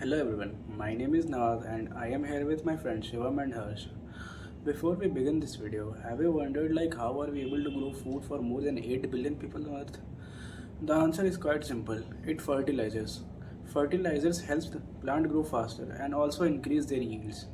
Hello everyone, my name is Nawaz and I am here with my friends Shivam and Harsh. Before we begin this video, have you wondered how are we able to grow food for more than 8 billion people on earth? The answer is quite simple. It fertilizes. Fertilizers helps the plant grow faster and also increase their yields.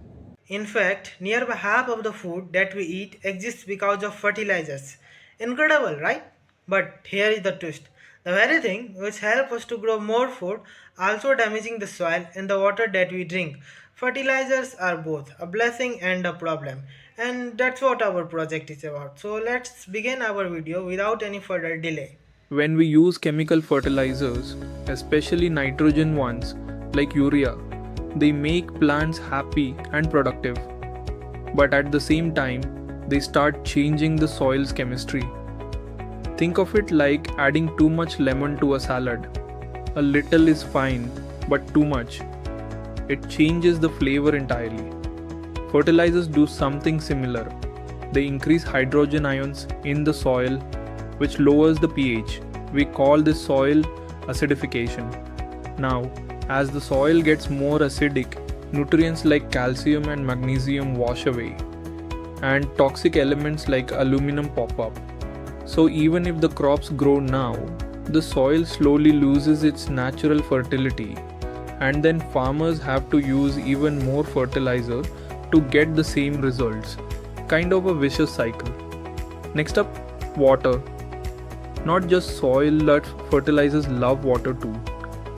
In fact, nearby half of the food that we eat exists because of fertilizers. Incredible, right? But here is the twist. The very thing which helps us to grow more food also damaging the soil and the water that we drink. Fertilizers are both a blessing and a problem. And that's what our project is about. So let's begin our video without any further delay. When we use chemical fertilizers, especially nitrogen ones like urea, they make plants happy and productive. But at the same time, they start changing the soil's chemistry. Think of it like adding too much lemon to a salad. A little is fine, but too much. It changes the flavor entirely. Fertilizers do something similar. They increase hydrogen ions in the soil, which lowers the pH. We call this soil acidification. Now, as the soil gets more acidic, nutrients like calcium and magnesium wash away, and toxic elements like aluminum pop up. So, even if the crops grow now, the soil slowly loses its natural fertility, and then farmers have to use even more fertilizer to get the same results. Kind of a vicious cycle. Next up, water. Not just soil, but fertilizers love water too,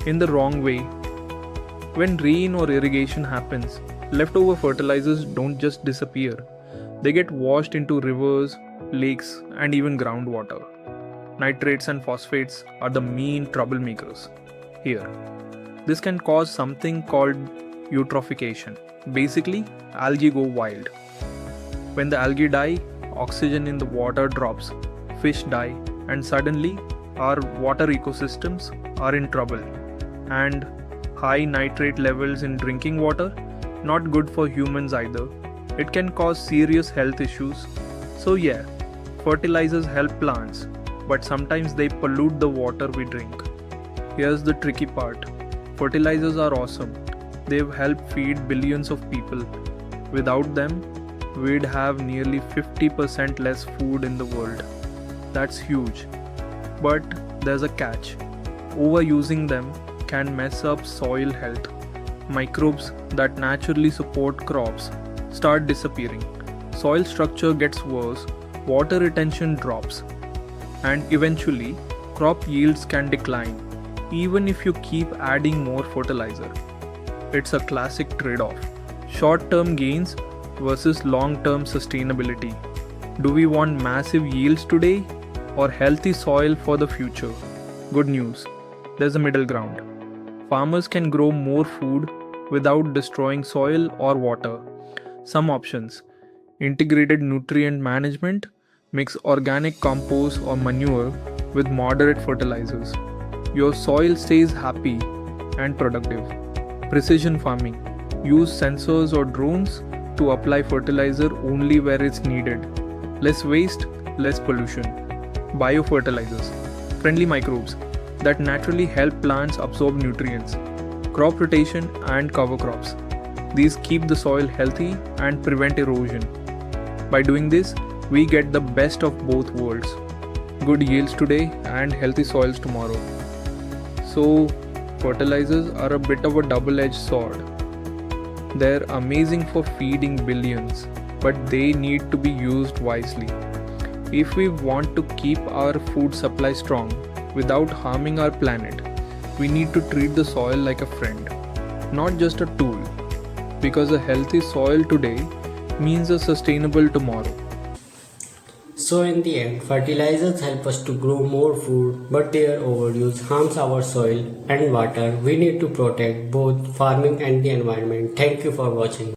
in the wrong way. When rain or irrigation happens, leftover fertilizers don't just disappear. They get washed into rivers, lakes, and even groundwater. Nitrates and phosphates are the main troublemakers here. This can cause something called eutrophication. Basically, algae go wild. When the algae die, oxygen in the water drops, fish die, and suddenly our water ecosystems are in trouble. And high nitrate levels in drinking water, not good for humans either. It can cause serious health issues. So yeah, fertilizers help plants, but sometimes they pollute the water we drink. Here's the tricky part. Fertilizers are awesome. They've helped feed billions of people. Without them, we'd have nearly 50% less food in the world. That's huge. But there's a catch. Overusing them can mess up soil health. Microbes that naturally support crops start disappearing. Soil structure gets worse, water retention drops, and eventually crop yields can decline even if you keep adding more fertilizer. It's a classic trade-off. Short-term gains versus long-term sustainability. Do we want massive yields today or healthy soil for the future? Good news, there's a middle ground. Farmers can grow more food without destroying soil or water. Some options: integrated nutrient management, mix organic compost or manure with moderate fertilizers. Your soil stays happy and productive. Precision farming, use sensors or drones to apply fertilizer only where it's needed. Less waste, less pollution. Biofertilizers, friendly microbes that naturally help plants absorb nutrients. Crop rotation and cover crops. These keep the soil healthy and prevent erosion. By doing this, we get the best of both worlds. Good yields today and healthy soils tomorrow. So, fertilizers are a bit of a double-edged sword. They're amazing for feeding billions, but they need to be used wisely. If we want to keep our food supply strong without harming our planet, we need to treat the soil like a friend, not just a tool, because a healthy soil today means a sustainable tomorrow. So in the end, fertilizers help us to grow more food, but their overuse harms our soil and water. We need to protect both farming and the environment. Thank you for watching.